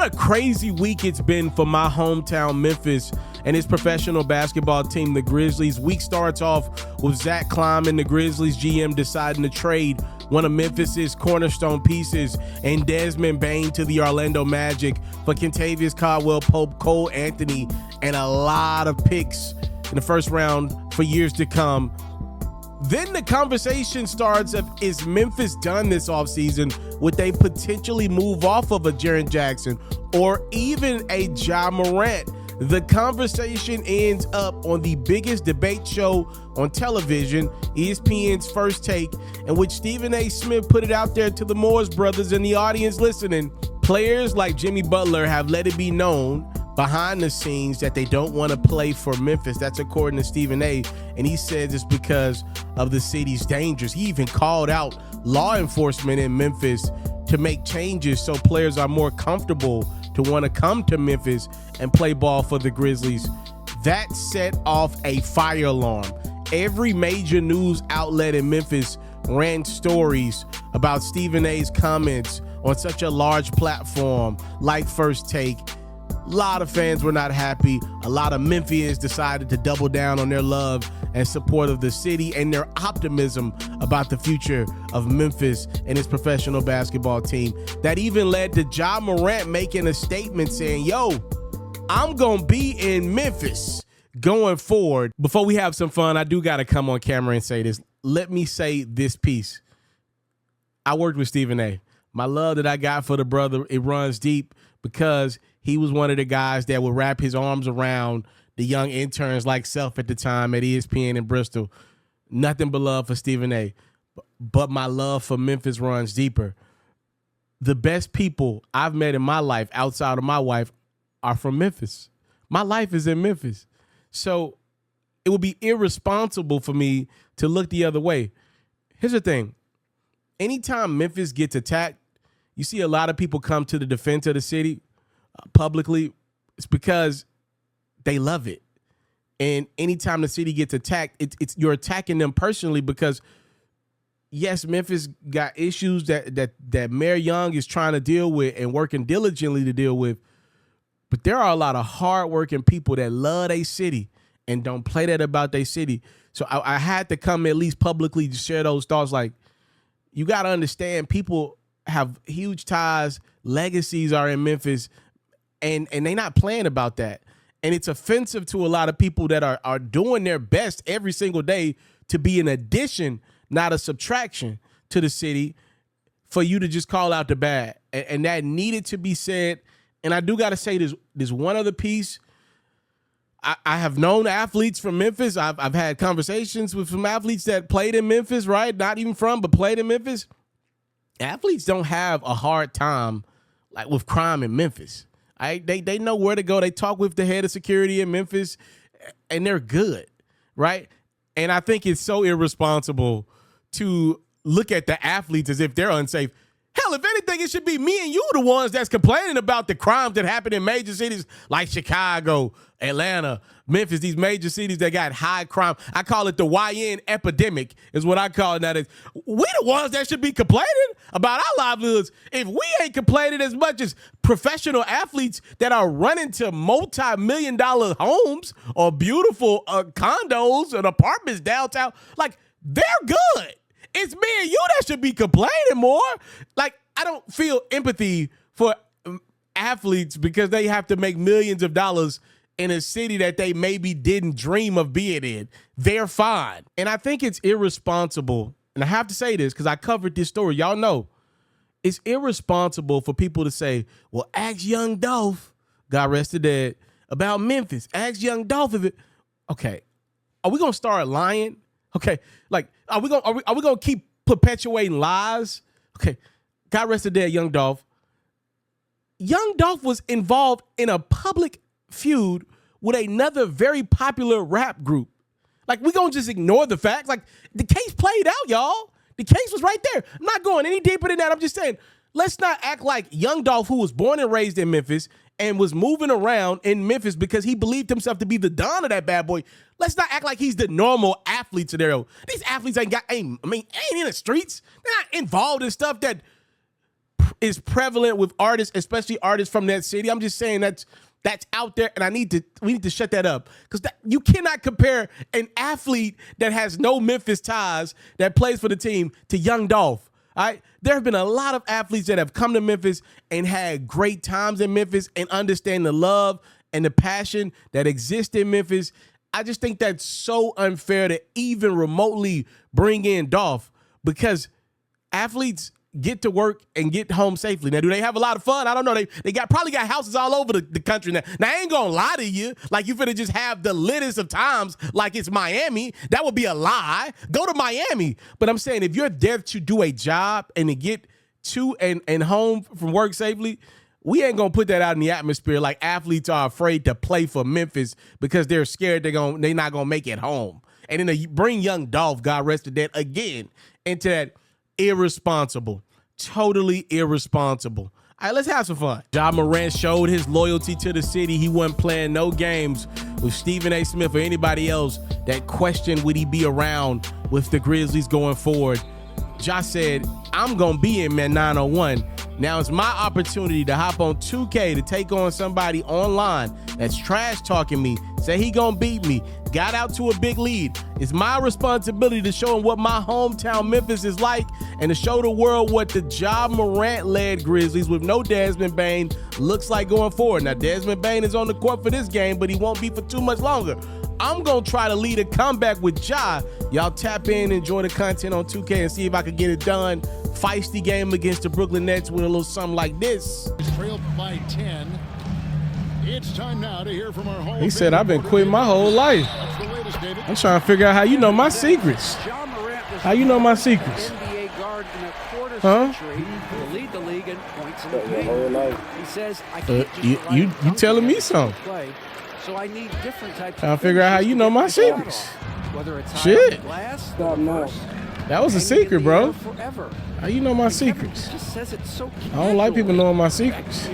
What a crazy week it's been for my hometown Memphis and his professional basketball team, the Grizzlies. Week starts off with Zach Kleiman, the Grizzlies GM, deciding to trade one of Memphis's cornerstone pieces and Desmond Bane to the Orlando Magic for Kentavious Caldwell-Pope, Cole Anthony, and a lot of picks in the first round for years to come. Then the conversation starts of, is Memphis done this offseason? Would they potentially move off of a Jaren Jackson or even a Ja Morant? The conversation ends up on the biggest debate show on television, ESPN's First Take, in which Stephen A. Smith put it out there to the Morris brothers and the audience listening. Players like Jimmy Butler have let it be known behind the scenes that they don't want to play for Memphis. That's according to Stephen A. And he says it's because of the city's dangers. He even called out law enforcement in Memphis to make changes so players are more comfortable to want to come to Memphis and play ball for the Grizzlies. That set off a fire alarm. Every major news outlet in Memphis ran stories about Stephen A.'s comments on such a large platform like First Take. A lot of fans were not happy. A lot of Memphians decided to double down on their love and support of the city and their optimism about the future of Memphis and its professional basketball team. That even led to Ja Morant making a statement saying, yo, I'm going to be in Memphis going forward. Before we have some fun, I do got to come on camera and say this. Let me say this piece. I worked with Stephen A. My love that I got for the brother, it runs deep because he was one of the guys that would wrap his arms around the young interns like Self at the time at ESPN in Bristol. Nothing but love for Stephen A. But my love for Memphis runs deeper. The best people I've met in my life outside of my wife are from Memphis. My life is in Memphis. So it would be irresponsible for me to look the other way. Here's the thing. Anytime Memphis gets attacked, you see a lot of people come to the defense of the city publicly. It's because they love it. And anytime the city gets attacked, it's you're attacking them personally because, yes, Memphis got issues that Mayor Young is trying to deal with and working diligently to deal with. But there are a lot of hardworking people that love their city and don't play that about their city. So I had to come at least publicly to share those thoughts. Like, you got to understand, people have huge ties, legacies are in Memphis, and they not playing about that. And it's offensive to a lot of people that are doing their best every single day to be an addition, not a subtraction to the city, for you to just call out the bad. And that needed to be said. And I do got to say this one other piece. I have known athletes from Memphis. I've had conversations with some athletes that played in Memphis, right? Not even from, but played in Memphis. Athletes don't have a hard time like with crime in Memphis. They know where to go. They talk with the head of security in Memphis, and they're good, right? And I think it's so irresponsible to look at the athletes as if they're unsafe. Hell, if anything, it should be me and you the ones that's complaining about the crimes that happen in major cities like Chicago, Atlanta, Memphis, these major cities that got high crime. I call it the YN epidemic is what I call it now. We the ones that should be complaining about our livelihoods. If we ain't complaining as much as professional athletes that are running to multi-million-dollar homes or beautiful condos and apartments downtown, like, they're good. It's me and you that should be complaining more. Like, I don't feel empathy for athletes because they have to make millions of dollars in a city that they maybe didn't dream of being in. They're fine. And I think it's irresponsible, and I have to say this because I covered this story. Y'all know it's irresponsible for people to say, well, ask Young Dolph, God rest the dead, about Memphis. Ask Young Dolph if it. Okay, are we gonna start lying? Okay, like, are we gonna keep perpetuating lies? Okay, God rest the dead, Young Dolph. Young Dolph was involved in a public feud with another very popular rap group. Like, we gonna just ignore the facts? Like, the case played out, y'all. The case was right there. I'm not going any deeper than that. I'm just saying, let's not act like Young Dolph, who was born and raised in Memphis and was moving around in Memphis because he believed himself to be the don of that bad boy. Let's not act like he's the normal athlete scenario. These athletes ain't in the streets. They're not involved in stuff that is prevalent with artists, especially artists from that city. I'm just saying that's out there, and we need to shut that up, because you cannot compare an athlete that has no Memphis ties that plays for the team to Young Dolph. All right, there have been a lot of athletes that have come to Memphis and had great times in Memphis and understand the love and the passion that exists in Memphis. I just think that's so unfair to even remotely bring in Dolph, because athletes get to work and get home safely. Now, do they have a lot of fun? I don't know. They probably got houses all over the country now. Now, I ain't gonna lie to you. Like, you finna just have the littest of times like it's Miami. That would be a lie. Go to Miami. But I'm saying, if you're there to do a job and to get to and home from work safely, we ain't gonna put that out in the atmosphere like athletes are afraid to play for Memphis because they're scared they're not gonna make it home. And then they bring young Dolph, God rest his dead, again into that irresponsible, totally irresponsible. All right, let's have some fun. Ja Morant showed his loyalty to the city. He wasn't playing no games with Stephen A. Smith or anybody else that questioned would he be around with the Grizzlies going forward. Ja said, I'm going to be in Man 901. Now it's my opportunity to hop on 2K to take on somebody online that's trash talking me, say he gonna beat me, got out to a big lead. It's my responsibility to show him what my hometown Memphis is like and to show the world what the Ja Morant-led Grizzlies with no Desmond Bane looks like going forward. Now, Desmond Bane is on the court for this game, but he won't be for too much longer. I'm going to try to lead a comeback with Ja. Y'all tap in, enjoy the content on 2K, and see if I can get it done. Feisty game against the Brooklyn Nets with a little something like this. Trailed by 10. It's time now to hear from our home. He said, I've been quitting my whole life. I'm trying to figure out how you know my secrets. How you know my secrets? NBA guard in a quarter huh? century to lead the league in points in the paint. He says, I can't you telling me something. Play, so I need different types trying to figure out how you know my secrets. Whether it's shit. Glass, that was a secret, bro. Forever. How you know my secrets? Just says it so I don't like people knowing my secrets.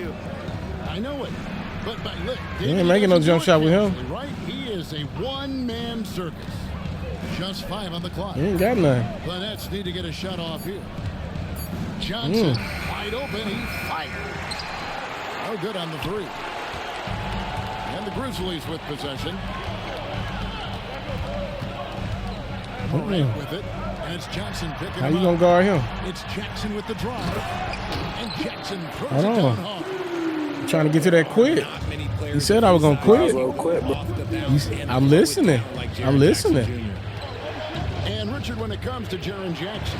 I know it. But look, you ain't making no jump shot with him. Right? He is a one-man circus. Just 5 on the clock. He ain't got nothing. The Nets need to get a shot off here. Johnson wide open. He fired. No good on the 3. And the Grizzlies with possession. Morant with it. And it's Johnson picking him up. How you gonna guard him? It's Jackson with the drive. And Jackson throws it down hard. I'm trying to get to that quit. He said I was gonna quit. I'm listening. I'm listening. And Richard, when it comes to Jaren Jackson,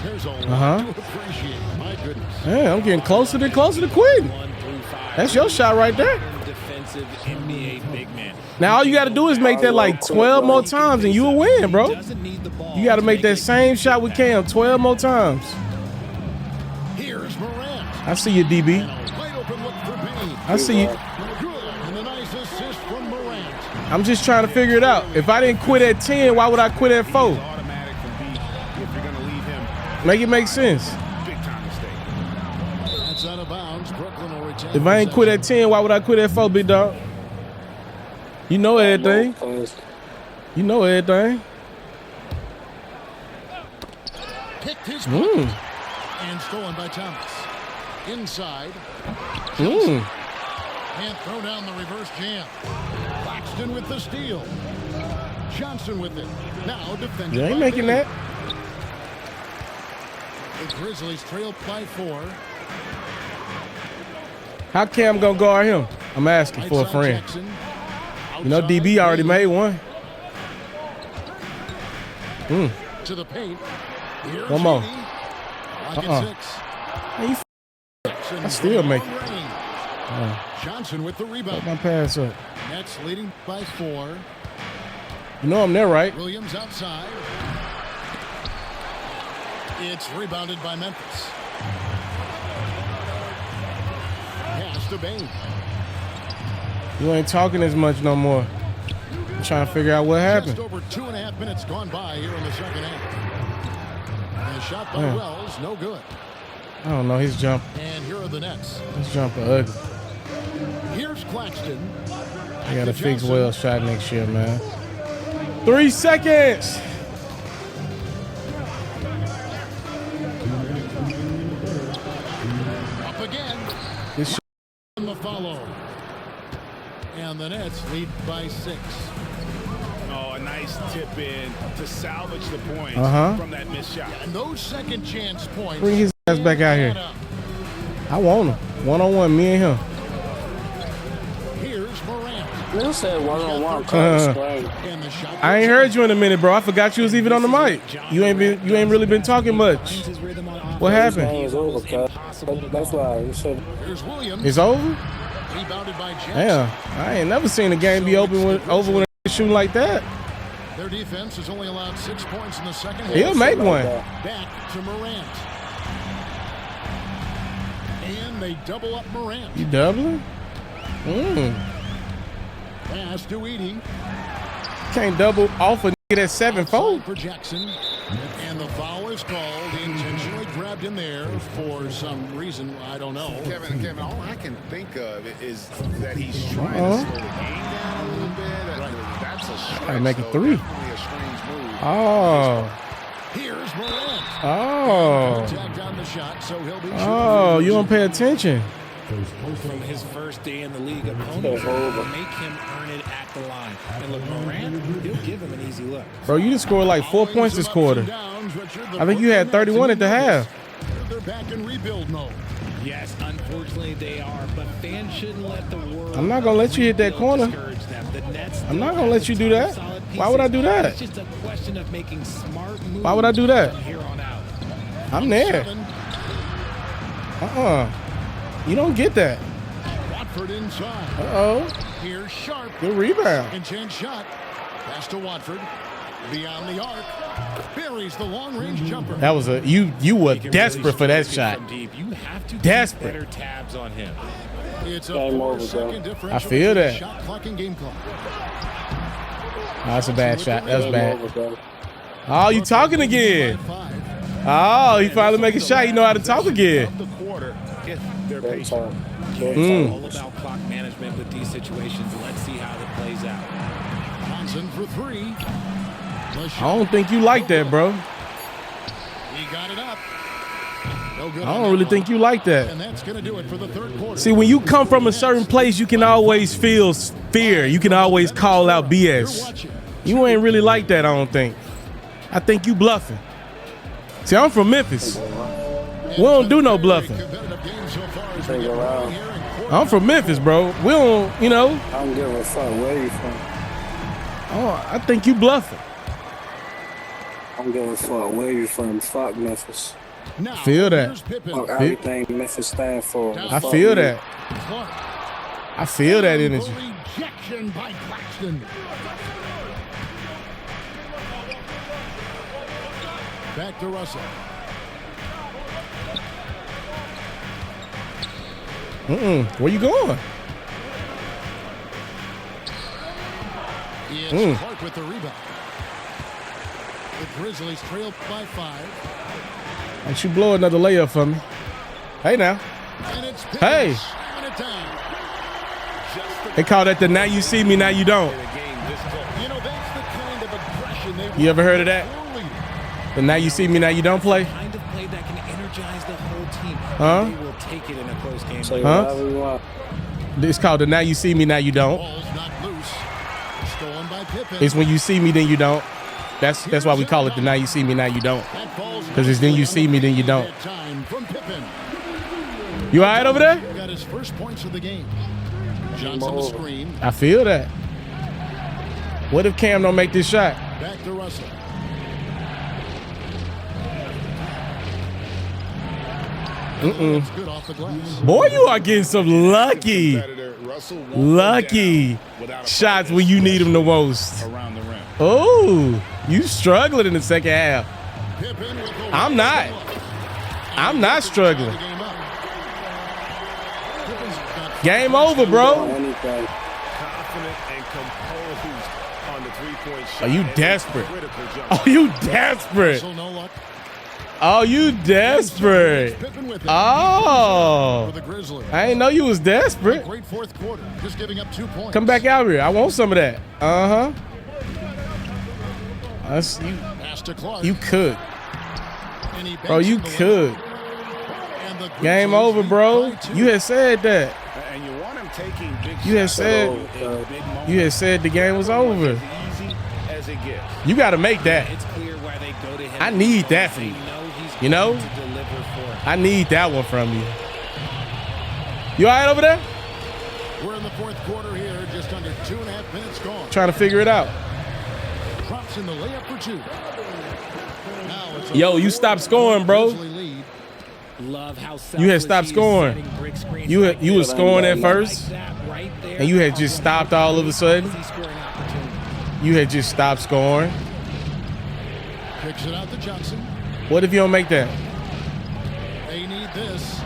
there's a lot to appreciate. My goodness. Yeah, I'm getting closer to quitting. That's your shot right there. Now all you got to do is make that like 12 more times and you'll win, bro. You got to make that same shot with Cam 12 more times. Here's Morant. I see you, DB. I see you. And a nice assist from Morant. I'm just trying to figure it out. If I didn't quit at 10, why would I quit at 4? Make it make sense. That's out of bounds. Brooklyn will retain. If I ain't quit at 10, why would I quit at 4, big dog? You know everything. You know everything. Picked his and stolen by Thomas. Inside. Can't throw down the reverse jam. Claxton with the steal. Johnson with it. Now defended. You ain't making that. The Grizzlies trailed by 4. How Cam gonna guard him? I'm asking for a friend. You know DB already made one. To the paint. Here's one more. I still make it. Johnson with the rebound. Put my pass up. Nets leading by 4. You know I'm there, right? Williams outside. It's rebounded by Memphis. Pass to Bane. You ain't talking as much no more. I'm trying to figure out what happened. Just over 2.5 minutes gone by here in the second half. And a shot by Wells, no good. I don't know, his jump. And here are the Nets. His jumper ugly. Here's Claxton. I gotta fix Wells' shot next year, man. 3 seconds. go. And the Nets lead by 6. Oh, a nice tip in to salvage the points from that missed shot. And those second chance points. Bring his ass back out here. I want him. One-on-one, me and him. Here's Morant. You said one-on-one. I ain't heard you in a minute, bro. I forgot you was even on the mic. You ain't really been talking much. What happened? That's why you said. Here's Williams. It's over? Rebounded by Jackson. Damn, I ain't never seen a game be over when a shooting like that. Their defense has only allowed 6 points in the second half. He'll make one. Back to Morant. And they double up Morant. You doubling? Pass to Edie. Can't double off a nigga that's 7'4". For Jackson. And the foul is called. Intentionally grabbed in there for some reason. I don't know. Kevin, all I can think of is that he's trying to slow the game down a little bit. That's a stretch. I make it 3. Definitely a strange move. Oh. Here's Morant. Oh. Tagged on the shot, so he'll be Oh, you don't pay attention. From his first day in the league, opponents will make him earn it at the line. And look, Morant, he'll give him an easy look. Bro, you just scored like 4 points this quarter. I think you had 31 at the half. They're back in rebuild mode. Yes, unfortunately they are, but fans shouldn't let the world. I'm not going to let you hit that corner. I'm not going to let you do that. Why would I do that? It's just a question of making smart moves. Why would I do that? From here on out. I'm there. You don't get that. Watford inside. Uh-oh. Here's Sharp. Good rebound. Second chance shot. Pass to Watford. Beyond the arc. Buries the long-range jumper. That was you were desperate for that shot. You have to Desperate. keep better tabs on him. It's a Game over, 4-second differential. I feel that. Shot clock and game clock. Oh, that's a bad shot. That was bad. Oh, you talking again. Oh, he finally make a shot. You know how to talk again. The quarter, if they're patient. It's all about clock management with these situations. Let's see how it plays out. Johnson for 3. I don't think you like that, bro. He got it up. No good. I don't really think you like that. And that's going to do it for the third quarter. See, when you come from a certain place, you can always feel fear. You can always call out BS. You ain't really like that, I don't think. I think you bluffing. See, I'm from Memphis. We don't do no bluffing. I'm from Memphis, bro. We don't, I don't give a fuck where you from. Oh, I think you bluffing. I don't give a fuck where you from. Fuck Memphis. Now, Feel that. Fuck everything Memphis stand for. I feel that. I feel that energy. Rejection by Claxton. Back to Russell. Where you going? It's Clark with the rebound. The Grizzlies trail by 5. Don't you blow another layup for me? Hey now. And it's Hey. slamming it down. They call that the now you see me, now you don't. That's the kind of aggression they You ever heard of that? The now you see me, now you don't play? Kind of play that can energize the whole team. Huh? They will take it in a close game. Say Huh? whatever you want. It's called the now you see me, now you don't. Ball's not loose. Stolen by Pippen. It's when you see me, then you don't. That's why we call it the now you see me, now you don't. Because it's then you see me, then you don't. Time from Pippen. You all right over there? Got his first points of the game. Johnson the screen. I feel that. What if Cam don't make this shot? Back to Russell. It's good off the glass. Boy, you are getting some lucky shots when you need them the most. Around the rim. Oh, you struggling in the second half. Pippen with the I'm not. I'm not struggling. Game over, bro. Anything. Confident and composed on the three-point shot. Are you desperate? Critical jump. Oh, you desperate. Russell, no luck. Oh, you desperate. Pippen with it. Oh, For the Grizzlies. I didn't know you was desperate. Great fourth quarter. Just giving up 2 points. Come back out here. I want some of that. Pass to Clark. You could. And he Bro, banks you in the could. lane. And the Game Grizzlies over, lead bro. by 2. You had said that. And you want him taking big You had shots said in big moments. you had said the game was over. As easy as it gets. You got to make that. It's clear why they go to him. I need that from They you. know he's You know? going to deliver for him. I need that one from you. You all right over there? We're in the fourth quarter here, just under 2.5 minutes gone. Trying to figure it out. Drops in the layup for 2. Now it's a Yo, you stopped scoring, bro. Grizzly lead. Love how You had selfless stopped he is scoring. setting brick screens You like was this. scoring at Like first, that right there and you had are just one stopped all of a sudden. easy scoring opportunities. You had just stopped scoring. Kicks it out to Johnson. What if you don't make that? They need this.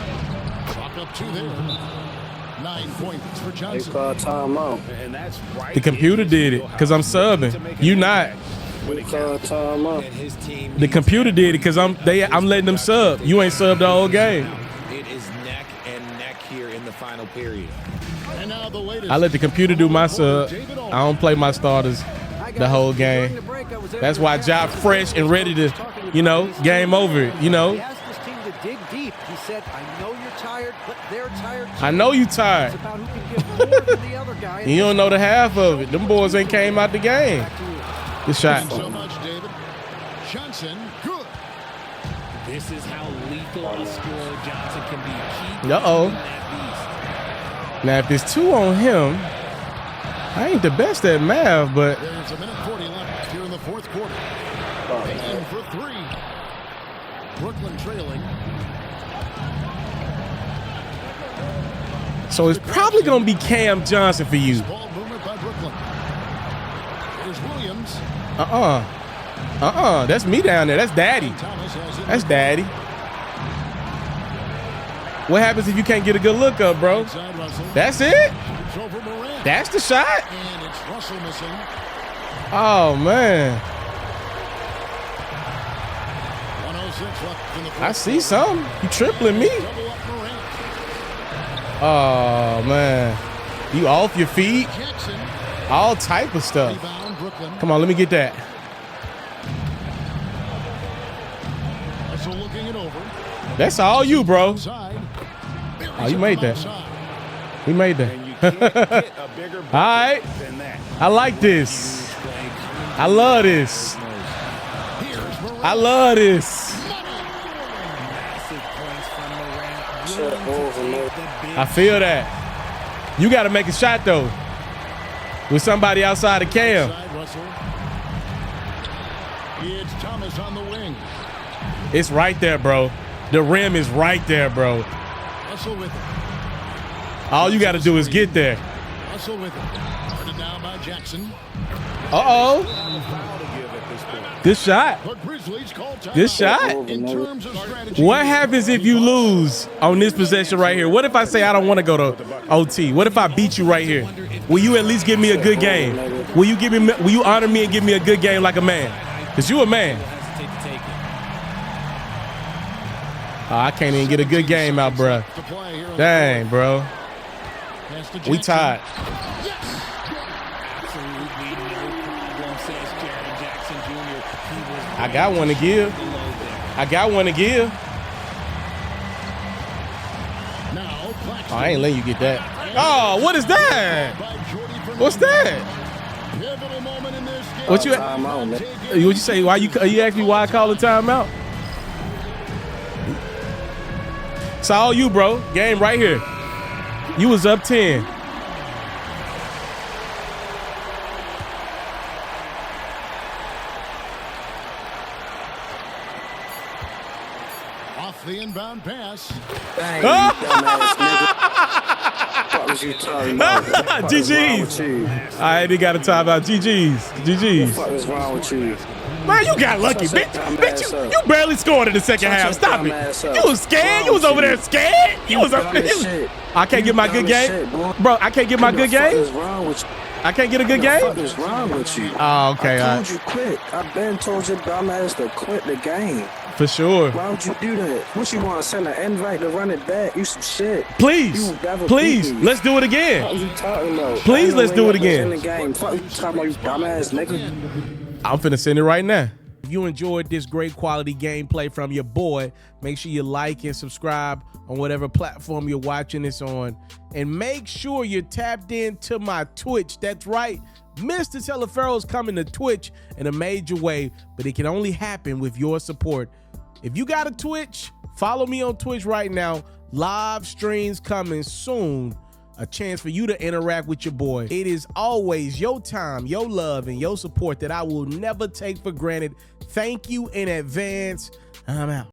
Clock up 2 there. 9 points for They Johnson. call timeout. And that's right. The computer did it because I'm subbing. You not. They call timeout. And his team The computer did it because I'm letting them sub. You ain't subbed the whole game. It is neck and neck here in the final period. And now the latest. I let the computer do my sub. I don't play my starters the whole game. That's why Ja fresh and ready to, game over. He asked his team to dig deep. He said, I know you're tired, but they're tired too. I know you tired. It's about who can give more than the other guy. You don't know the half of it. Them boys ain't came out the game. Good shot. So much, David. Johnson, good. This is how lethal a scorer Johnson can be. Keep Uh-oh. that beast. Now, if there's 2 on him, I ain't the best at math, but There's a minute 40 left here in the fourth quarter. Bane for 3. Brooklyn trailing. so it's probably gonna be Cam Johnson for you. Ball movement by Brooklyn. Here's Williams. That's me down there. That's Daddy. Thomas has it. That's Daddy. What happens if you can't get a good look up, bro? Inside Russell. That's it? It's over Morant. That's the shot? And it's Russell missing. Oh, man. 106 left in the fourth I see quarter. something. You tripling me. Double up Morant. Oh, man. You off your feet? Jackson. All type of stuff. Rebound Brooklyn. Come on, let me get that. Russell looking it over. That's all you, bro. Side. Oh, you made that. He made that. And you can't get a bigger All right. than that. I like this. I love this. I love this. Massive points from Morant. Shit Willing to over, man. take the big I feel that. You got to make a shot, though, with somebody outside of Cam. Side Russell. It's Thomas on the wing. It's right there, bro. The rim is right there, bro. Russell with it. All you got to do is get there. Russell with it. Started down by Jackson. Uh-oh. Good shot. The Grizzlies call timeout. Good shot. In terms of strategy. What happens if you lose on this possession right here? What if I say I don't want to go to OT? What if I beat you right here? Will you at least give me a good game? Will you honor me and give me a good game like a man? Because you a man. hesitate to take it. Oh, I can't even get a good game out, bro. To play here in the Dang, bro. fourth. Pass to We Jackson. tied. Absolutely no problem, says Jaren Jackson Jr. He was I got one to give. below there. I got one to give. Now Claxton. Oh, I ain't letting you get that. Oh, what is that? By Jordy Fernandez. What's that? Pivotal moment in this game. What you? Timeout, man. What you say? Why you ask me why I call a timeout? It's all you, bro. Game right here. You was up 10. Off the inbound pass. Dang, you dumbass nigga. What was you talking about? What the fuck is wrong with GG's. you? I ain't got a timeout. GG's. What is wrong with you? Man, you got lucky, Shut bitch. your dumb Bitch, ass up. you barely scored in the second Shut half. your Stop dumb it. ass up. You was scared. You was over there scared. You was up dumb as there. shit. I can't get my You good dumb as game. shit, boy. Bro, I can't get my What good the fuck game. is wrong with you? I can't get a good What the fuck game. is wrong with you? Oh, okay. I told you quit. I've been told your dumb ass to quit the game. For sure. Why would you do that? What you want to send an invite to run it back? You some shit. Please. You never Please. beat me. Let's do it What again. you talking about? Please, I ain't let's do no it way again. in the game. Fuck you talking about, you dumbass nigga. I'm finna send it right now. If you enjoyed this great quality gameplay from your boy, make sure you like and subscribe on whatever platform you're watching this on. And make sure you're tapped into my Twitch. That's right. Mr. Teleferro is coming to Twitch in a major way, but it can only happen with your support. If you got a Twitch, follow me on Twitch right now. Live streams coming soon. A chance for you to interact with your boy. It is always your time, your love, and your support that I will never take for granted. Thank you in advance. I'm out.